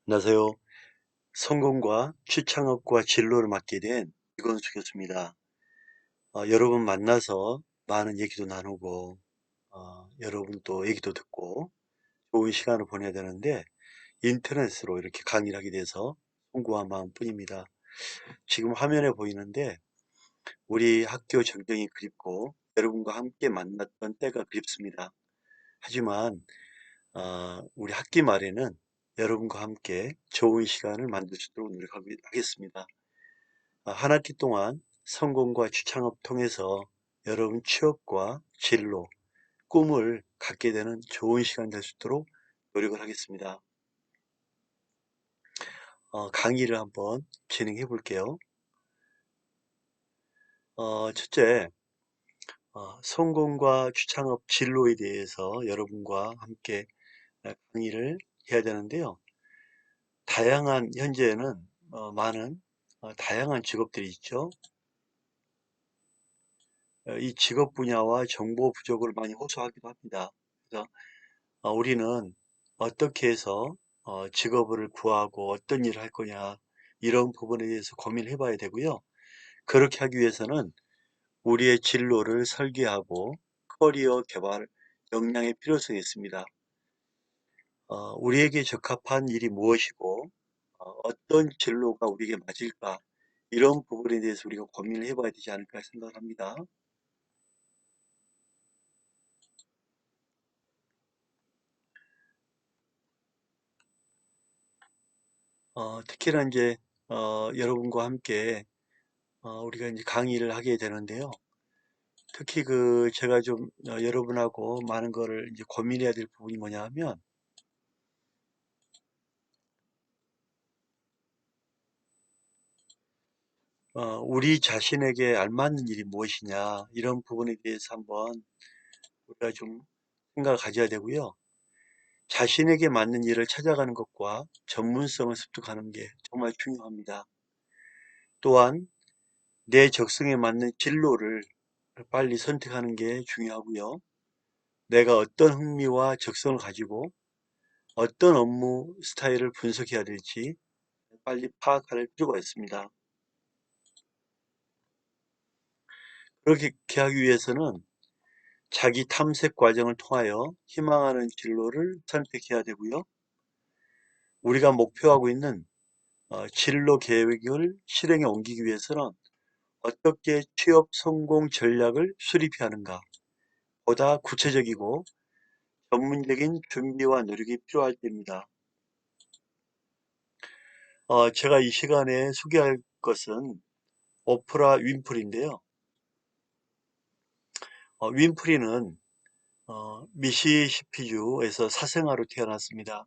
안녕하세요. 성공과 취창업과 진로를 맡게 된 이건수 교수입니다. 여러분 만나서 많은 얘기도 나누고, 여러분 또 얘기도 듣고 좋은 시간을 보내야 되는데 인터넷으로 이렇게 강의를 하게 돼서 송구한 마음뿐입니다. 지금 화면에 보이는데 우리 학교 전경이 그립고 여러분과 함께 만났던 때가 그립습니다. 하지만 우리 학기 말에는 여러분과 함께 좋은 시간을 만들 수 있도록 노력하겠습니다. 한 학기 동안 성공과 취창업 통해서 여러분 취업과 진로, 꿈을 갖게 되는 좋은 시간 될 수 있도록 노력을 하겠습니다. 강의를 한번 진행해 볼게요. 첫째, 성공과 취창업 진로에 대해서 여러분과 함께 강의를 해야 되는데요. 현재는 많은 다양한 직업들이 있죠. 이 직업 분야와 정보 부족을 많이 호소하기도 합니다. 그래서 우리는 어떻게 해서 직업을 구하고 어떤 일을 할 거냐 이런 부분에 대해서 고민을 해봐야 되고요. 그렇게 하기 위해서는 우리의 진로를 설계하고 커리어 개발 역량의 필요성이 있습니다. 우리에게 적합한 일이 무엇이고 어떤 진로가 우리에게 맞을까 이런 부분에 대해서 우리가 고민을 해봐야 되지 않을까 생각을 합니다. 특히나 이제 여러분과 함께 우리가 이제 강의를 하게 되는데요. 특히 제가 좀 여러분하고 많은 거를 이제 고민해야 될 부분이 뭐냐 하면 우리 자신에게 알맞는 일이 무엇이냐 이런 부분에 대해서 한번 우리가 좀 생각을 가져야 되고요. 자신에게 맞는 일을 찾아가는 것과 전문성을 습득하는 게 정말 중요합니다. 또한 내 적성에 맞는 진로를 빨리 선택하는 게 중요하고요. 내가 어떤 흥미와 적성을 가지고 어떤 업무 스타일을 분석해야 될지 빨리 파악할 필요가 있습니다. 그렇게 하기 위해서는 자기 탐색 과정을 통하여 희망하는 진로를 선택해야 되고요. 우리가 목표하고 있는 진로 계획을 실행에 옮기기 위해서는 어떻게 취업 성공 전략을 수립해야 하는가 보다 구체적이고 전문적인 준비와 노력이 필요할 때입니다. 제가 이 시간에 소개할 것은 오프라 윈프리인데요. 윈프리는 미시시피주에서 사생아로 태어났습니다.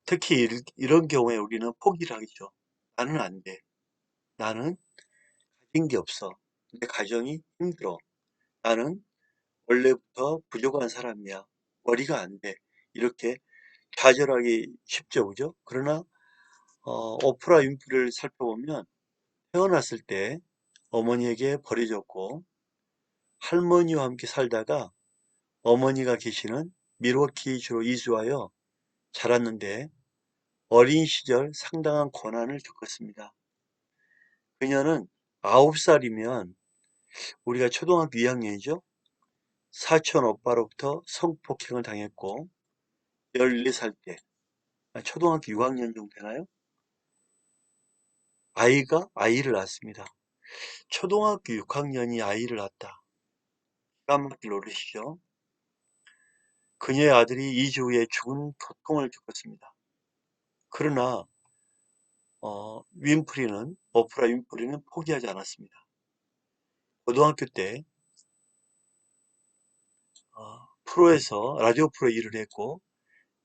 특히 이런 경우에 우리는 포기를 하겠죠. 나는 안 돼. 나는 가진 게 없어. 내 가정이 힘들어. 나는 원래부터 부족한 사람이야. 머리가 안 돼. 이렇게 좌절하기 쉽죠, 그죠? 그러나 오프라 윈프리를 살펴보면 태어났을 때 어머니에게 버려졌고 할머니와 함께 살다가 어머니가 계시는 밀워키주로 이주하여 자랐는데 어린 시절 상당한 고난을 겪었습니다. 그녀는 9살이면 우리가 초등학교 2학년이죠. 사촌 오빠로부터 성폭행을 당했고 14살 때 초등학교 6학년 정도 되나요? 아이를 낳았습니다. 초등학교 6학년이 아이를 낳았다. 기가 막힐 노릇이죠. 그녀의 아들이 2주 후에 죽은 고통을 겪었습니다. 그러나 오프라 윈프리는 포기하지 않았습니다. 고등학교 때 라디오 프로 일을 했고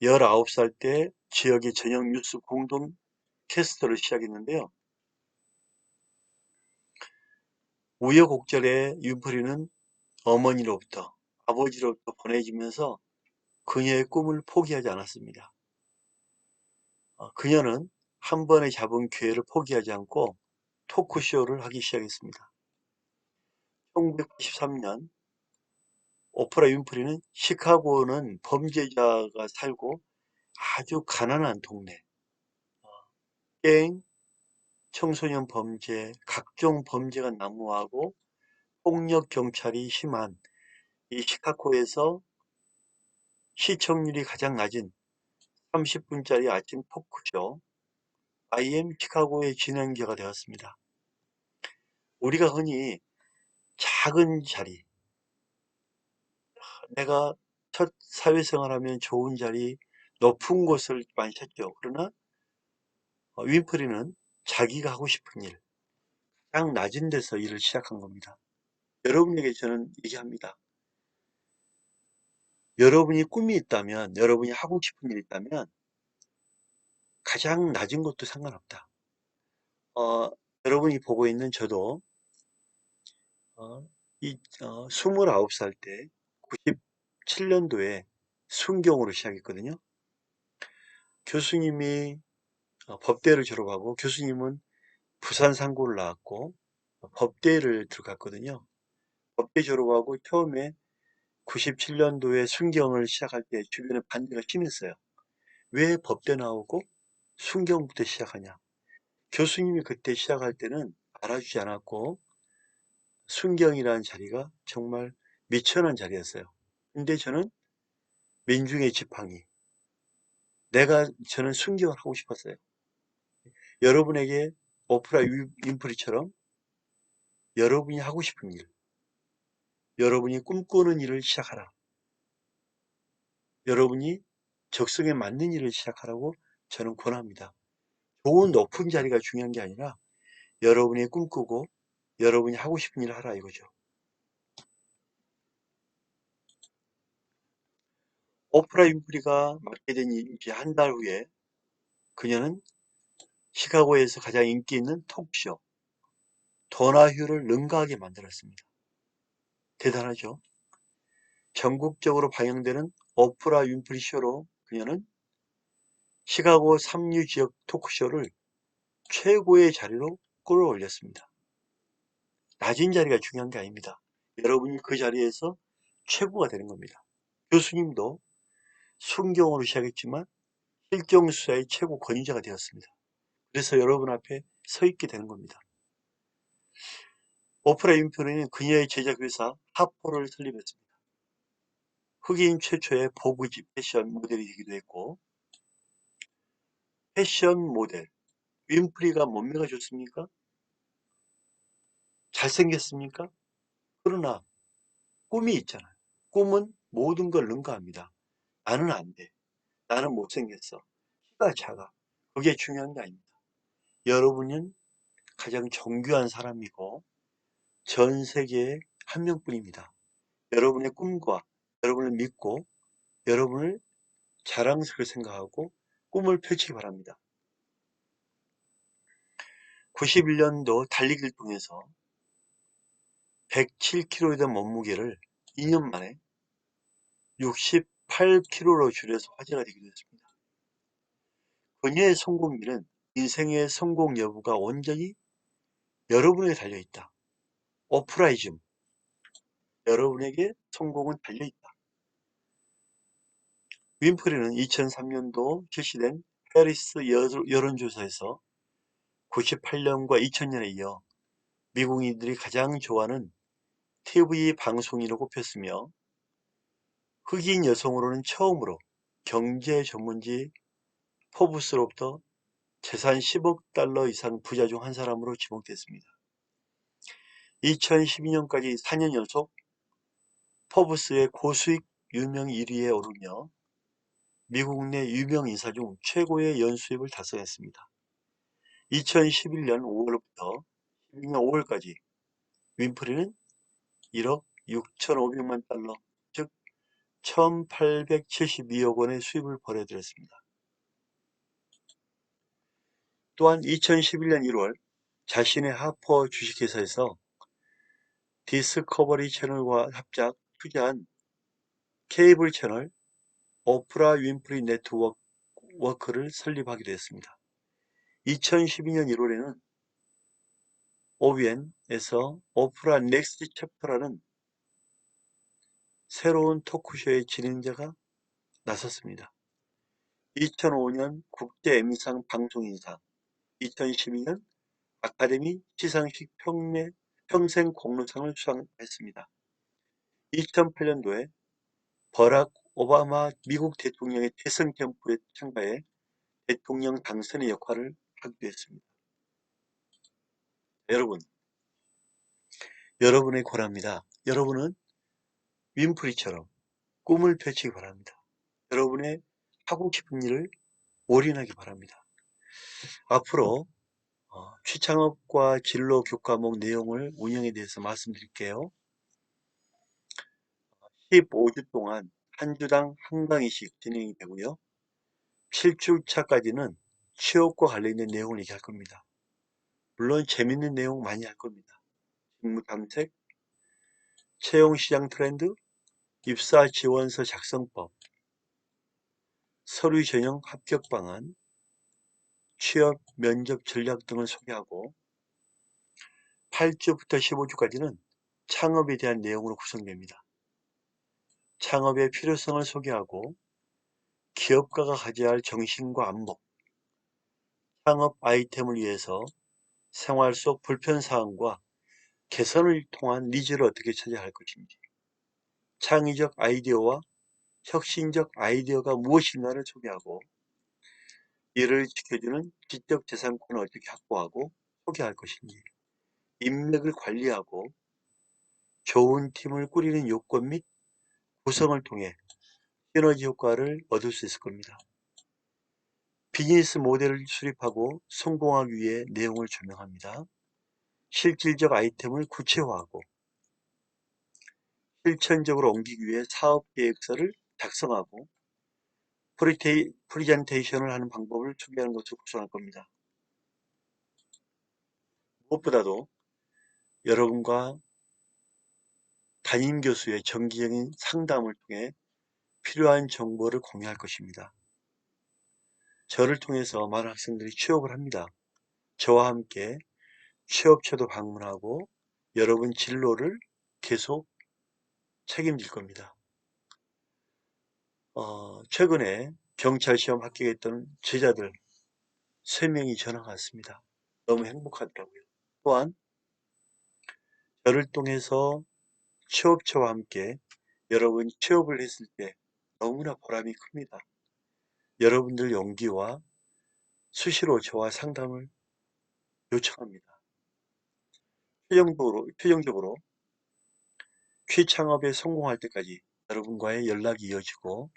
19살 때 지역의 저녁 뉴스 공동 캐스터를 시작했는데요. 우여곡절에 윈프리는 어머니로부터 아버지로부터 보내지면서 그녀의 꿈을 포기하지 않았습니다. 그녀는 한 번에 잡은 기회를 포기하지 않고 토크쇼를 하기 시작했습니다. 1983년 오프라 윈프리는 시카고는 범죄자가 살고 아주 가난한 동네, 폭행, 청소년 범죄, 각종 범죄가 난무하고 폭력 경찰이 심한 이 시카고에서 시청률이 가장 낮은 30분짜리 아침 토크쇼 IM 시카고의 진행자가 되었습니다. 우리가 흔히 작은 자리, 내가 첫 사회생활하면 좋은 자리, 높은 곳을 많이 찾죠. 그러나 윈프리는 자기가 하고 싶은 일, 가장 낮은 데서 일을 시작한 겁니다. 여러분에게 저는 얘기합니다. 여러분이 꿈이 있다면, 여러분이 하고 싶은 일이 있다면 가장 낮은 것도 상관없다. 여러분이 보고 있는 저도 29살 때 97년도에 순경으로 시작했거든요. 교수님이 법대를 졸업하고 교수님은 부산 상고를 나왔고 법대를 들어갔거든요. 법대 졸업하고 처음에 97년도에 순경을 시작할 때 주변에 반대가 심했어요. 왜 법대 나오고 순경부터 시작하냐. 교수님이 그때 시작할 때는 알아주지 않았고 순경이라는 자리가 정말 미천한 자리였어요. 근데 저는 민중의 지팡이, 저는 순경을 하고 싶었어요. 여러분에게 오프라 윈프리처럼 여러분이 하고 싶은 일, 여러분이 꿈꾸는 일을 시작하라. 여러분이 적성에 맞는 일을 시작하라고 저는 권합니다. 좋은 높은 자리가 중요한 게 아니라 여러분이 꿈꾸고 여러분이 하고 싶은 일을 하라 이거죠. 오프라 윈프리가 맡게 된 지 한 달 후에 그녀는 시카고에서 가장 인기 있는 톡쇼 도나휴를 능가하게 만들었습니다. 대단하죠? 전국적으로 방영되는 오프라 윈프리 쇼로 그녀는 시카고 삼류 지역 토크쇼를 최고의 자리로 끌어올렸습니다. 낮은 자리가 중요한 게 아닙니다. 여러분이 그 자리에서 최고가 되는 겁니다. 교수님도 순경으로 시작했지만 실정수사의 최고 권위자가 되었습니다. 그래서 여러분 앞에 서 있게 되는 겁니다. 오프라 윈프리는 그녀의 제작 회사 하포를 설립했습니다. 흑인 최초의 보그지 패션 모델이 되기도 했고, 패션 모델 윈프리가 몸매가 좋습니까? 잘생겼습니까? 그러나 꿈이 있잖아요. 꿈은 모든 걸 능가합니다. 나는 안 돼. 나는 못생겼어. 키가 작아. 그게 중요한 게 아닙니다. 여러분은 가장 정교한 사람이고 전 세계에 한 명뿐입니다. 여러분의 꿈과 여러분을 믿고 여러분을 자랑스럽게 생각하고 꿈을 펼치기 바랍니다. 91년도 달리기를 통해서 107kg이던 몸무게를 2년 만에 68kg로 줄여서 화제가 되기도 했습니다. 그녀의 성공기는 인생의 성공 여부가 온전히 여러분에게 달려있다. 오프라이즘, 여러분에게 성공은 달려있다. 윈프리는 2003년도 실시된 해리스 여론조사에서 98년과 2000년에 이어 미국인들이 가장 좋아하는 TV 방송인으로 꼽혔으며 흑인 여성으로는 처음으로 경제 전문지 포브스로부터 재산 10억 달러 이상 부자 중 한 사람으로 지목됐습니다. 2012년까지 4년 연속 포브스의 고수익 유명 1위에 오르며 미국 내 유명 인사 중 최고의 연수입을 달성했습니다. 2011년 5월부터 12년 5월까지 윈프리는 1억 6,500만 달러, 즉 1,872억 원의 수입을 벌여들였습니다. 또한 2011년 1월 자신의 하퍼 주식회사에서 디스커버리 채널과 합작 투자한 케이블 채널 오프라 윈프리 네트워크를 설립하기도 했습니다. 2012년 1월에는 OBN에서 오프라 넥스트 챕터라는 새로운 토크쇼의 진행자가 나섰습니다. 2005년 국제 에미상 방송인상, 2012년 아카데미 시상식 평생 공로상을 수상했습니다. 2008년도에 버락 오바마 미국 대통령의 대선 캠프에 참가해 대통령 당선의 역할을 하기도 했습니다. 여러분, 여러분의 권합니다. 여러분은 윈프리처럼 꿈을 펼치기 바랍니다. 여러분의 하고 싶은 일을 올인하기 바랍니다. 앞으로 취창업과 진로 교과목 내용을 운영에 대해서 말씀드릴게요. 15주 동안 한 주당 한 강의씩 진행이 되고요. 7주차까지는 취업과 관련된 내용을 얘기할 겁니다. 물론 재밌는 내용 많이 할 겁니다. 직무 탐색, 채용시장 트렌드, 입사 지원서 작성법, 서류 전형 합격 방안, 취업 면접 전략 등을 소개하고 8주부터 15주까지는 창업에 대한 내용으로 구성됩니다. 창업의 필요성을 소개하고 기업가가 가져야 할 정신과 안목, 창업 아이템을 위해서 생활 속 불편사항과 개선을 통한 니즈를 어떻게 찾아야 할 것인지, 창의적 아이디어와 혁신적 아이디어가 무엇인가를 소개하고 이를 지켜주는 지적재산권을 어떻게 확보하고 소개할 것인지, 인맥을 관리하고 좋은 팀을 꾸리는 요건 및 구성을 통해 시너지 효과를 얻을 수 있을 겁니다. 비즈니스 모델을 수립하고 성공하기 위해 내용을 조명합니다. 실질적 아이템을 구체화하고 실천적으로 옮기기 위해 사업계획서를 작성하고 프리젠테이션을 하는 방법을 소개하는 것을 구성할 겁니다. 무엇보다도 여러분과 담임 교수의 정기적인 상담을 통해 필요한 정보를 공유할 것입니다. 저를 통해서 많은 학생들이 취업을 합니다. 저와 함께 취업처도 방문하고 여러분 진로를 계속 책임질 겁니다. 최근에 경찰 시험 합격했던 제자들 3명이 전화가 왔습니다. 너무 행복하더라고요. 또한 저를 통해서 취업처와 함께 여러분 취업을 했을 때 너무나 보람이 큽니다. 여러분들 용기와 수시로 저와 상담을 요청합니다. 최종적으로 취창업에 성공할 때까지 여러분과의 연락이 이어지고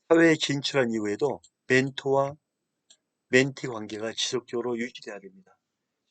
사회에 진출한 이후에도 멘토와 멘티 관계가 지속적으로 유지돼야 됩니다.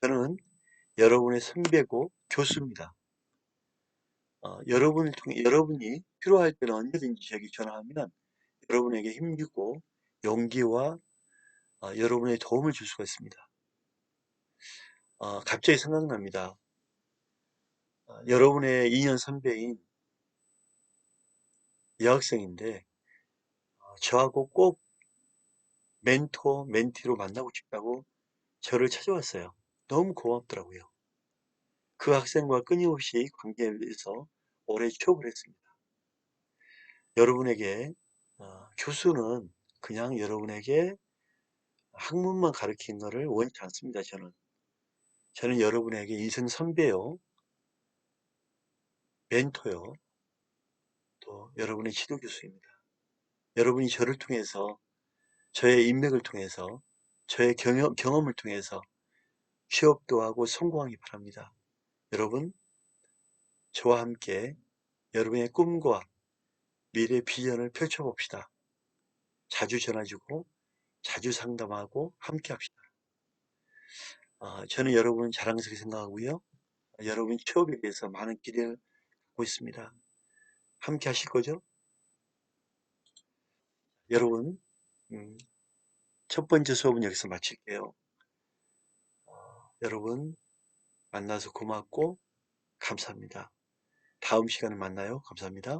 저는 여러분의 선배고 교수입니다. 여러분을 통해 여러분이 필요할 때는 언제든지 저에게 전화하면 여러분에게 힘주고 용기와 여러분의 도움을 줄 수가 있습니다. 갑자기 생각납니다. 여러분의 2년 선배인 여학생인데 저하고 꼭 멘토, 멘티로 만나고 싶다고 저를 찾아왔어요. 너무 고맙더라고요. 그 학생과 끊임없이 관계에서 오래 취업을 했습니다. 여러분에게 교수는 그냥 여러분에게 학문만 가르치는 것을 원치 않습니다. 저는 여러분에게 인생 선배요, 멘토요, 또 여러분의 지도 교수입니다. 여러분이 저를 통해서 저의 인맥을 통해서 저의 경험을 통해서 취업도 하고 성공하기 바랍니다. 여러분, 저와 함께 여러분의 꿈과 미래 비전을 펼쳐봅시다. 자주 전화주고 자주 상담하고 함께 합시다. 저는 여러분 자랑스럽게 생각하고요. 여러분 취업에 대해서 많은 기대를 갖고 있습니다. 함께 하실 거죠? 여러분, 첫 번째 수업은 여기서 마칠게요. 여러분 만나서 고맙고 감사합니다. 다음 시간에 만나요. 감사합니다.